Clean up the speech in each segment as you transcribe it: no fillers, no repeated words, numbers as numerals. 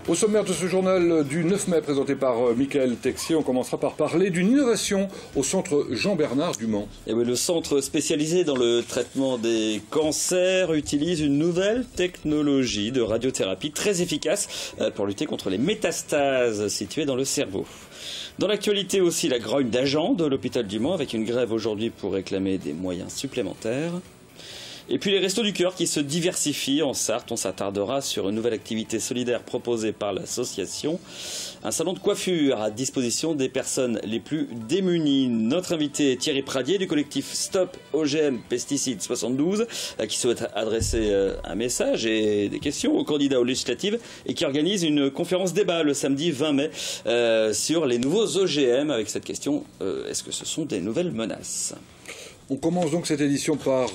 Au sommaire de ce journal du 9 mai présenté par Michael Texier, on commencera par parler d'une innovation au centre Jean-Bernard du Mans. Et oui, le centre spécialisé dans le traitement des cancers utilise une nouvelle technologie de radiothérapie très efficace pour lutter contre les métastases situées dans le cerveau. Dans l'actualité aussi, la grogne d'agents de l'hôpital du Mans avec une grève aujourd'hui pour réclamer des moyens supplémentaires. Et puis les Restos du Cœur qui se diversifient en Sarthe. On s'attardera sur une nouvelle activité solidaire proposée par l'association. Un salon de coiffure à disposition des personnes les plus démunies. Notre invité est Thierry Pradier du collectif Stop OGM Pesticides 72 qui souhaite adresser un message et des questions aux candidats aux législatives et qui organise une conférence débat le samedi 20 mai sur les nouveaux OGM avec cette question, est-ce que ce sont des nouvelles menaces ? On commence donc cette édition par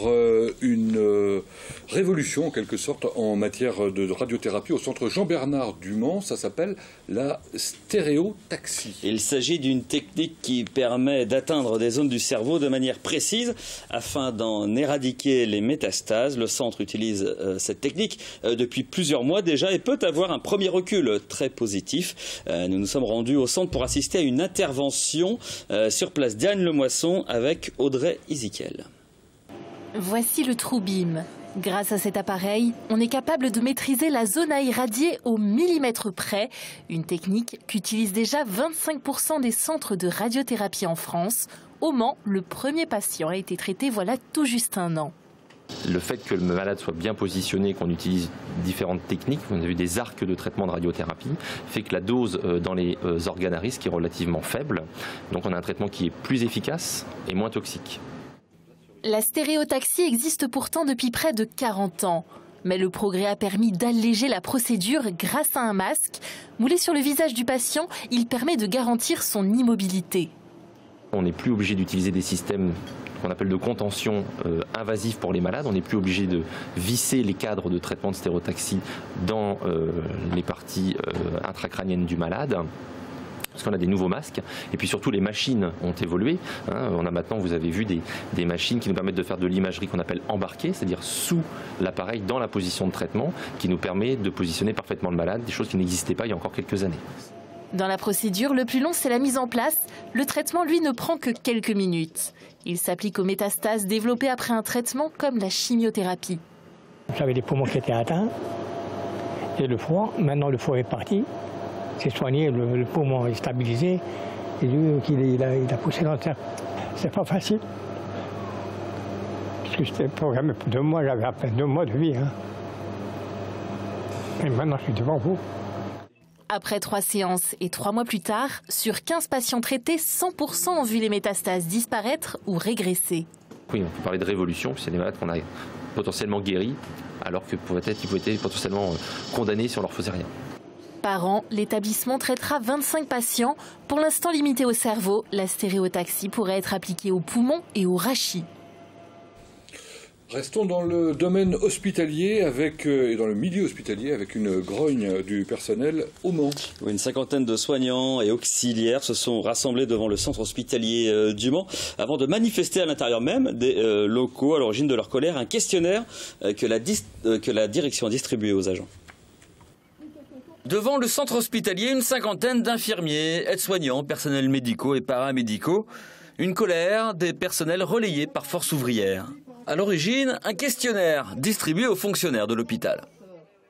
une révolution, en quelque sorte, en matière de radiothérapie au centre Jean-Bernard du Mans. Ça s'appelle la stéréotaxie. Il s'agit d'une technique qui permet d'atteindre des zones du cerveau de manière précise afin d'en éradiquer les métastases. Le centre utilise cette technique depuis plusieurs mois déjà et peut avoir un premier recul très positif. Nous nous sommes rendus au centre pour assister à une intervention sur place Diane Lemoisson avec Audrey Isiquel. Voici le TrueBeam. Grâce à cet appareil, on est capable de maîtriser la zone à irradier au millimètre près, une technique qu'utilisent déjà 25% des centres de radiothérapie en France. Au Mans, le premier patient a été traité voilà tout juste un an. Le fait que le malade soit bien positionné, qu'on utilise différentes techniques, on a vu des arcs de traitement de radiothérapie, fait que la dose dans les organes à risque est relativement faible. Donc on a un traitement qui est plus efficace et moins toxique. La stéréotaxie existe pourtant depuis près de 40 ans. Mais le progrès a permis d'alléger la procédure grâce à un masque. Moulé sur le visage du patient, il permet de garantir son immobilité. On n'est plus obligé d'utiliser des systèmes qu'on appelle de contention invasifs pour les malades. On n'est plus obligé de visser les cadres de traitement de stéréotaxie dans les parties intracrâniennes du malade. Parce qu'on a des nouveaux masques, et puis surtout les machines ont évolué. On a maintenant, vous avez vu, des machines qui nous permettent de faire de l'imagerie qu'on appelle embarquée, c'est-à-dire sous l'appareil, dans la position de traitement, qui nous permet de positionner parfaitement le malade, des choses qui n'existaient pas il y a encore quelques années. Dans la procédure, le plus long, c'est la mise en place. Le traitement, lui, ne prend que quelques minutes. Il s'applique aux métastases développées après un traitement comme la chimiothérapie. J'avais les poumons qui étaient atteints et le foie. Maintenant, le foie est parti. C'est soigné, le poumon est stabilisé, et lui, il a poussé dans le terre. C'est pas facile. Parce que j'étais programmé pour 2 mois, j'avais à peine 2 mois de vie. Et maintenant, je suis devant vous. Après 3 séances et 3 mois plus tard, sur 15 patients traités, 100% ont vu les métastases disparaître ou régresser. Oui, on peut parler de révolution, puis c'est des malades qu'on a potentiellement guéris, alors que peut-être ils pouvaient être potentiellement condamnés si on leur faisait rien. Par an, l'établissement traitera 25 patients. Pour l'instant limité au cerveau, la stéréotaxie pourrait être appliquée aux poumons et aux rachis. Restons dans le domaine hospitalier et dans le milieu hospitalier avec une grogne du personnel au Mans. Une cinquantaine de soignants et auxiliaires se sont rassemblés devant le centre hospitalier du Mans avant de manifester à l'intérieur même des locaux à l'origine de leur colère un questionnaire que la direction a distribué aux agents. Devant le centre hospitalier, une cinquantaine d'infirmiers, aides-soignants, personnels médicaux et paramédicaux. Une colère des personnels relayés par Force ouvrière. À l'origine, un questionnaire distribué aux fonctionnaires de l'hôpital.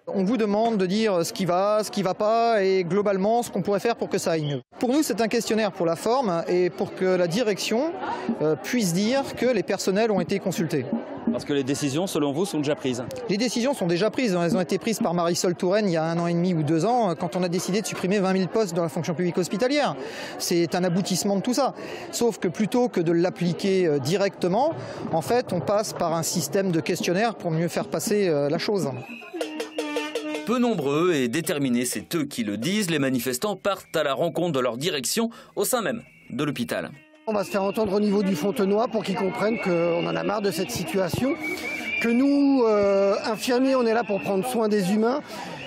On vous demande de dire ce qui va pas et globalement ce qu'on pourrait faire pour que ça aille mieux. Pour nous, c'est un questionnaire pour la forme et pour que la direction puisse dire que les personnels ont été consultés. Parce que les décisions, selon vous, sont déjà prises? Les décisions sont déjà prises. Elles ont été prises par Marisol Touraine il y a 1 an et demi ou 2 ans quand on a décidé de supprimer 20 000 postes dans la fonction publique hospitalière. C'est un aboutissement de tout ça. Sauf que plutôt que de l'appliquer directement, en fait, on passe par un système de questionnaire pour mieux faire passer la chose. Peu nombreux et déterminés, c'est eux qui le disent. Les manifestants partent à la rencontre de leur direction au sein même de l'hôpital. On va se faire entendre au niveau du Fontenoy pour qu'ils comprennent qu'on en a marre de cette situation. Que nous, infirmiers, on est là pour prendre soin des humains.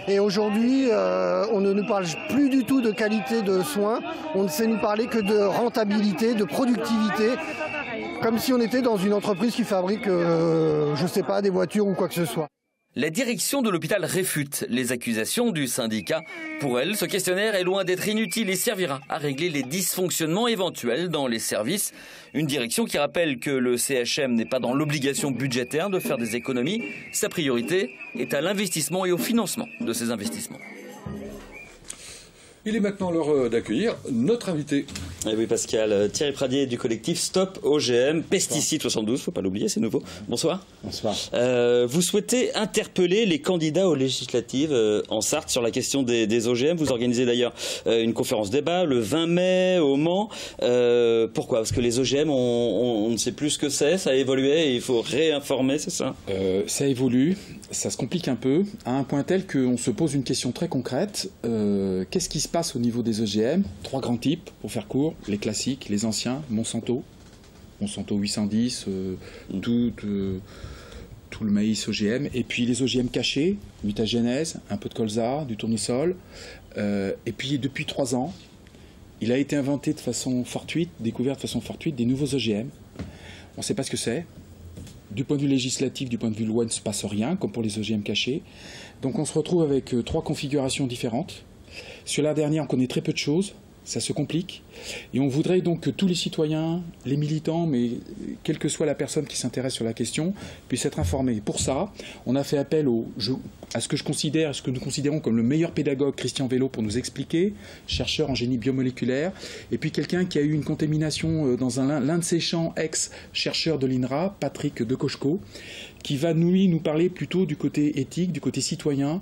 Et aujourd'hui, on ne nous parle plus du tout de qualité de soins. On ne sait nous parler que de rentabilité, de productivité. Comme si on était dans une entreprise qui fabrique, je ne sais pas, des voitures ou quoi que ce soit. La direction de l'hôpital réfute les accusations du syndicat. Pour elle, ce questionnaire est loin d'être inutile et servira à régler les dysfonctionnements éventuels dans les services. Une direction qui rappelle que le CHM n'est pas dans l'obligation budgétaire de faire des économies. Sa priorité est à l'investissement et au financement de ces investissements. Il est maintenant l'heure d'accueillir notre invité. Et oui, Pascal, Thierry Pradier du collectif Stop OGM, Pesticides 72, faut pas l'oublier, c'est nouveau. Bonsoir. Bonsoir. Vous souhaitez interpeller les candidats aux législatives en Sarthe sur la question des OGM. Vous organisez d'ailleurs une conférence débat le 20 mai au Mans. Pourquoi? Parce que les OGM, on ne sait plus ce que c'est, ça a évolué et il faut réinformer, c'est ça? Ça évolue, ça se complique un peu, à un point tel qu'on se pose une question très concrète. Qu'est-ce qui se passe au niveau des OGM? 3 grands types, pour faire court. Les classiques, les anciens, Monsanto 810, tout le maïs OGM, et puis les OGM cachés, mutagénèse, un peu de colza, du tournesol, et puis depuis 3 ans, il a été inventé de façon fortuite, découvert de façon fortuite des nouveaux OGM. On ne sait pas ce que c'est. Du point de vue législatif, du point de vue loi, il ne se passe rien, comme pour les OGM cachés. Donc on se retrouve avec 3 configurations différentes. Sur la dernière, on connaît très peu de choses. Ça se complique. Et on voudrait donc que tous les citoyens, les militants, mais quelle que soit la personne qui s'intéresse sur la question, puissent être informés. Pour ça, on a fait appel à ce que nous considérons comme le meilleur pédagogue, Christian Vélo, pour nous expliquer, chercheur en génie biomoléculaire, et puis quelqu'un qui a eu une contamination dans l'un de ses champs, ex-chercheur de l'INRA, Patrick Decochko, qui va nous parler plutôt du côté éthique, du côté citoyen,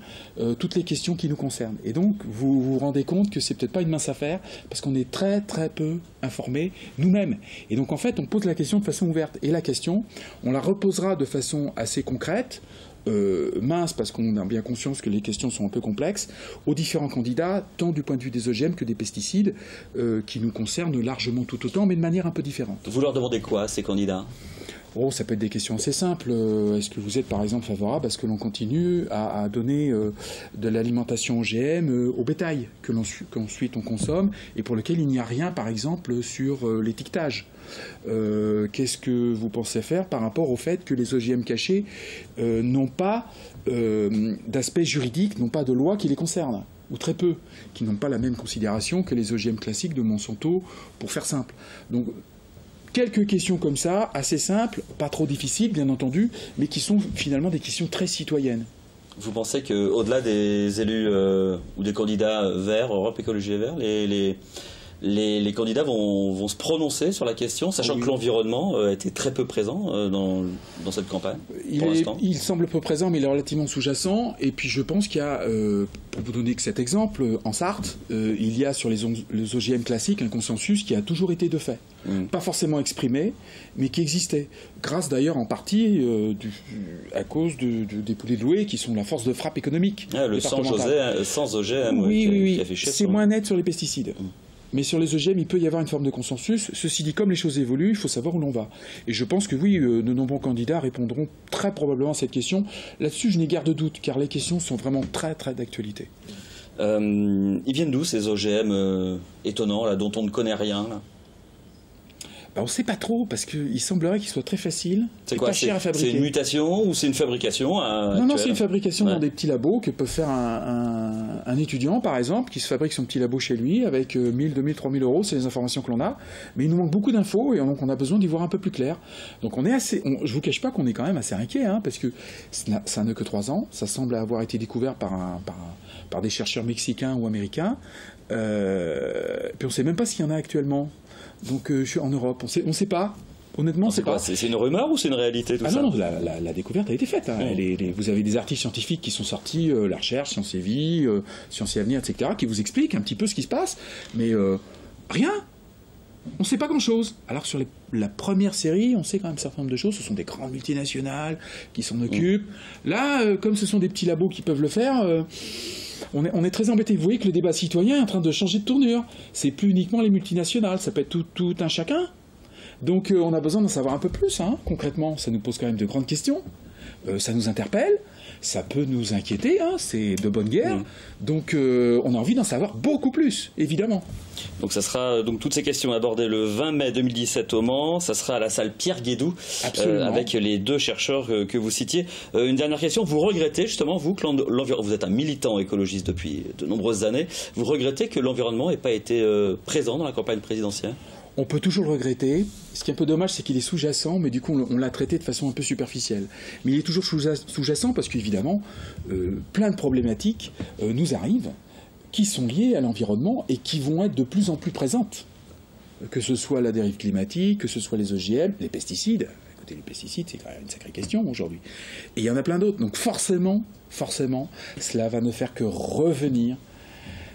toutes les questions qui nous concernent. Et donc, vous vous rendez compte que c'est peut-être pas une mince affaire, parce qu'on est très très peu informés nous-mêmes. Et donc, en fait, on pose la question de façon ouverte. Et la question, on la reposera de façon assez concrète, mince, parce qu'on a bien conscience que les questions sont un peu complexes, aux différents candidats, tant du point de vue des OGM que des pesticides, qui nous concernent largement tout autant, mais de manière un peu différente. Vous leur demandez quoi, ces candidats ? Ça peut être des questions assez simples. Est-ce que vous êtes par exemple favorable à ce que l'on continue à donner de l'alimentation OGM au bétail qu'ensuite on consomme et pour lequel il n'y a rien par exemple sur l'étiquetage? Qu'est-ce que vous pensez faire par rapport au fait que les OGM cachés n'ont pas d'aspect juridique, n'ont pas de loi qui les concerne, ou très peu, qui n'ont pas la même considération que les OGM classiques de Monsanto, pour faire simple. Donc, quelques questions comme ça, assez simples, pas trop difficiles bien entendu, mais qui sont finalement des questions très citoyennes. Vous pensez qu'au-delà des élus ou des candidats verts, Europe Écologie et Verts, les candidats vont se prononcer sur la question, sachant que l'environnement a été très peu présent dans cette campagne pour l'instant? Il semble peu présent, mais il est relativement sous-jacent. Et puis je pense qu'il y a, pour vous donner que cet exemple, en Sarthe, il y a sur les OGM classiques un consensus qui a toujours été de fait. Pas forcément exprimé, mais qui existait. Grâce d'ailleurs en partie à cause des poulets de Loué qui sont la force de frappe économique. Le sans OGM oui. Qui affichait c'est moins net sur les pesticides. Mais sur les OGM, il peut y avoir une forme de consensus. Ceci dit, comme les choses évoluent, il faut savoir où l'on va. Et je pense que oui, de nombreux candidats répondront très probablement à cette question. Là-dessus, je n'ai guère de doute, car les questions sont vraiment très, très d'actualité. Ils viennent d'où ces OGM étonnants, là, dont on ne connaît rien là? On ne sait pas trop, parce qu'il semblerait qu'il soit très facile et pas cher à fabriquer. C'est une mutation ou c'est une fabrication Non, c'est une fabrication dans des petits labos que peut faire un étudiant, par exemple, qui se fabrique son petit labo chez lui avec 1000, 2000, 3000 euros, c'est les informations que l'on a. Mais il nous manque beaucoup d'infos et donc on a besoin d'y voir un peu plus clair. Donc je ne vous cache pas qu'on est quand même assez inquiet, parce que ça n'a que 3 ans, ça semble avoir été découvert par des chercheurs mexicains ou américains, puis on ne sait même pas s'il y en a actuellement. Donc je suis en Europe, on ne sait pas. Honnêtement, c'est pas. C'est une rumeur ou c'est une réalité tout ça? Non, la découverte a été faite. Vous avez des articles scientifiques qui sont sortis, La Recherche, Science et Vie, Science et Avenir, etc., qui vous expliquent un petit peu ce qui se passe, mais rien. On ne sait pas grand-chose. Alors sur la première série, on sait quand même un certain nombre de choses. Ce sont des grandes multinationales qui s'en occupent. Là, comme ce sont des petits labos qui peuvent le faire, on est très embêtés. Vous voyez que le débat citoyen est en train de changer de tournure. C'est plus uniquement les multinationales, ça peut être tout un chacun. Donc on a besoin d'en savoir un peu plus, concrètement. Ça nous pose quand même de grandes questions. Ça nous interpelle. Ça peut nous inquiéter, c'est de bonne guerre. Donc on a envie d'en savoir beaucoup plus, évidemment. Donc ça sera donc toutes ces questions abordées le 20 mai 2017 au Mans. Ça sera à la salle Pierre Guédou avec les 2 chercheurs que vous citiez. Une dernière question, vous regrettez justement, vous, que vous êtes un militant écologiste depuis de nombreuses années, vous regrettez que l'environnement n'ait pas été présent dans la campagne présidentielle? On peut toujours le regretter. Ce qui est un peu dommage, c'est qu'il est sous-jacent, mais du coup, on l'a traité de façon un peu superficielle. Mais il est toujours sous-jacent parce qu'évidemment, plein de problématiques nous arrivent qui sont liées à l'environnement et qui vont être de plus en plus présentes. Que ce soit la dérive climatique, que ce soit les OGM, les pesticides. Écoutez, les pesticides, c'est quand même une sacrée question aujourd'hui. Et il y en a plein d'autres. Donc forcément, cela va ne faire que revenir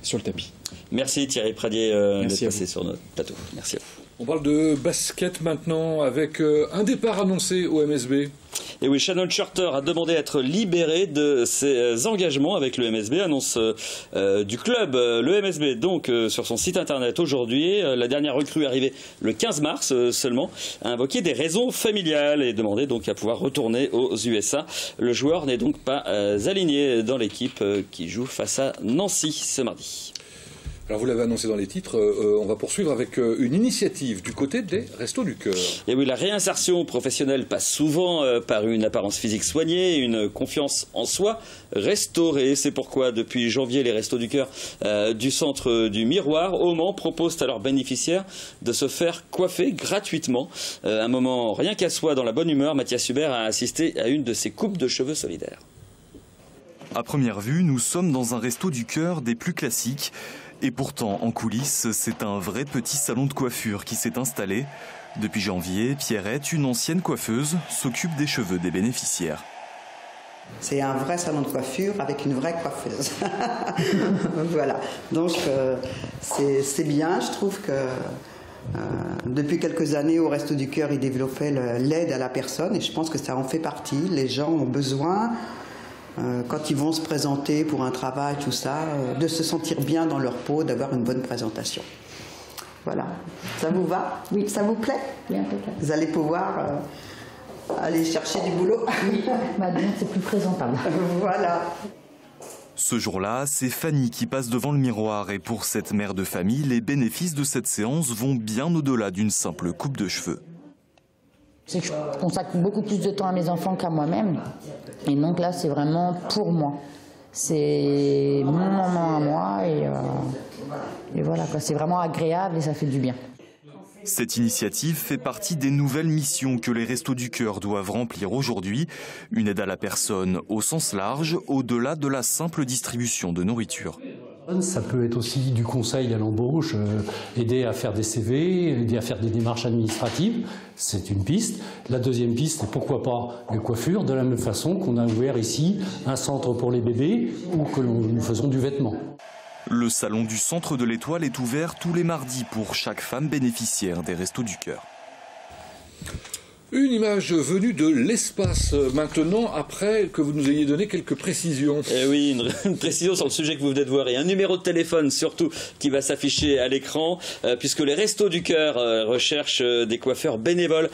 sur le tapis. Merci Thierry Pradier d'être passé sur notre plateau. Merci à vous. On parle de basket maintenant avec un départ annoncé au MSB. Et oui, Shannon Shorter a demandé à être libéré de ses engagements avec le MSB, annonce du club. Le MSB, donc, sur son site internet aujourd'hui, la dernière recrue arrivée le 15 mars seulement, a invoqué des raisons familiales et demandé donc à pouvoir retourner aux USA. Le joueur n'est donc pas aligné dans l'équipe qui joue face à Nancy ce mardi. Alors vous l'avez annoncé dans les titres, on va poursuivre avec une initiative du côté des Restos du Cœur. Et oui, la réinsertion professionnelle passe souvent par une apparence physique soignée et une confiance en soi restaurée. C'est pourquoi depuis janvier, les Restos du Cœur du centre du Miroir au Mans proposent à leurs bénéficiaires de se faire coiffer gratuitement. Un moment rien qu'à soi dans la bonne humeur, Mathias Hubert a assisté à une de ces coupes de cheveux solidaires. À première vue, nous sommes dans un Resto du Cœur des plus classiques. Et pourtant, en coulisses, c'est un vrai petit salon de coiffure qui s'est installé. Depuis janvier, Pierrette, une ancienne coiffeuse, s'occupe des cheveux des bénéficiaires. C'est un vrai salon de coiffure avec une vraie coiffeuse. Voilà. Donc c'est bien, je trouve que depuis quelques années au Resto du Cœur, ils développaient l'aide à la personne et je pense que ça en fait partie. Les gens ont besoin, quand ils vont se présenter pour un travail, tout ça, de se sentir bien dans leur peau, d'avoir une bonne présentation. Voilà. Ça vous va? Oui. Ça vous plaît? Oui, impeccable. Vous allez pouvoir aller chercher du boulot? Oui, maintenant c'est plus présentable. Voilà. Ce jour-là, c'est Fanny qui passe devant le miroir et pour cette mère de famille, les bénéfices de cette séance vont bien au-delà d'une simple coupe de cheveux. C'est que je consacre beaucoup plus de temps à mes enfants qu'à moi-même. Et donc là, c'est vraiment pour moi. C'est mon moment à moi et voilà, quoi. C'est vraiment agréable et ça fait du bien. Cette initiative fait partie des nouvelles missions que les Restos du Cœur doivent remplir aujourd'hui. Une aide à la personne au sens large, au-delà de la simple distribution de nourriture. Ça peut être aussi du conseil à l'embauche, aider à faire des CV, aider à faire des démarches administratives, c'est une piste. La deuxième piste, c'est pourquoi pas les coiffures, de la même façon qu'on a ouvert ici un centre pour les bébés ou que nous faisons du vêtement. Le salon du Centre de l'Étoile est ouvert tous les mardis pour chaque femme bénéficiaire des Restos du Cœur. Une image venue de l'espace maintenant, après que vous nous ayez donné quelques précisions. Eh oui, une précision sur le sujet que vous venez de voir et un numéro de téléphone surtout qui va s'afficher à l'écran puisque les Restos du Cœur recherchent des coiffeurs bénévoles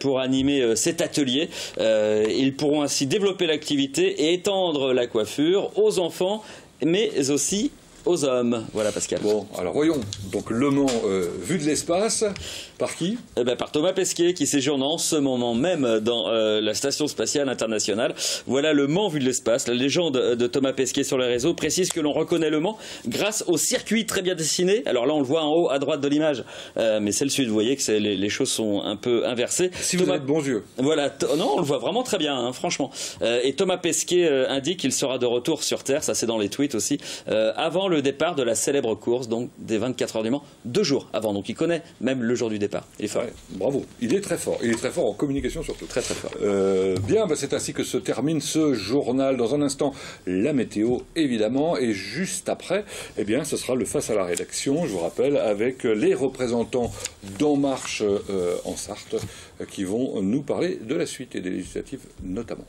pour animer cet atelier. Ils pourront ainsi développer l'activité et étendre la coiffure aux enfants mais aussi aux hommes. Voilà Pascal. Bon, alors voyons. Donc Le Mans vu de l'espace, par qui? Par Thomas Pesquet qui séjourne en ce moment même dans la Station Spatiale Internationale. Voilà Le Mans vu de l'espace. La légende de Thomas Pesquet sur les réseaux précise que l'on reconnaît Le Mans grâce au circuit très bien dessiné. Alors là on le voit en haut à droite de l'image, mais c'est le sud. Vous voyez que les choses sont un peu inversées. Si vous avez de bons yeux. Voilà, non on le voit vraiment très bien, hein, franchement. Et Thomas Pesquet indique qu'il sera de retour sur Terre, ça c'est dans les tweets aussi, avant le départ de la célèbre course donc des 24 heures du Mans, 2 jours avant. Donc il connaît même le jour du départ. Il est fort. Ouais, bravo. Il est très fort. Il est très fort en communication surtout. Très très fort. Bien, c'est ainsi que se termine ce journal. Dans un instant, la météo évidemment. Et juste après, eh bien, ce sera le Face à la rédaction, je vous rappelle, avec les représentants d'En Marche en Sarthe qui vont nous parler de la suite et des législatives notamment.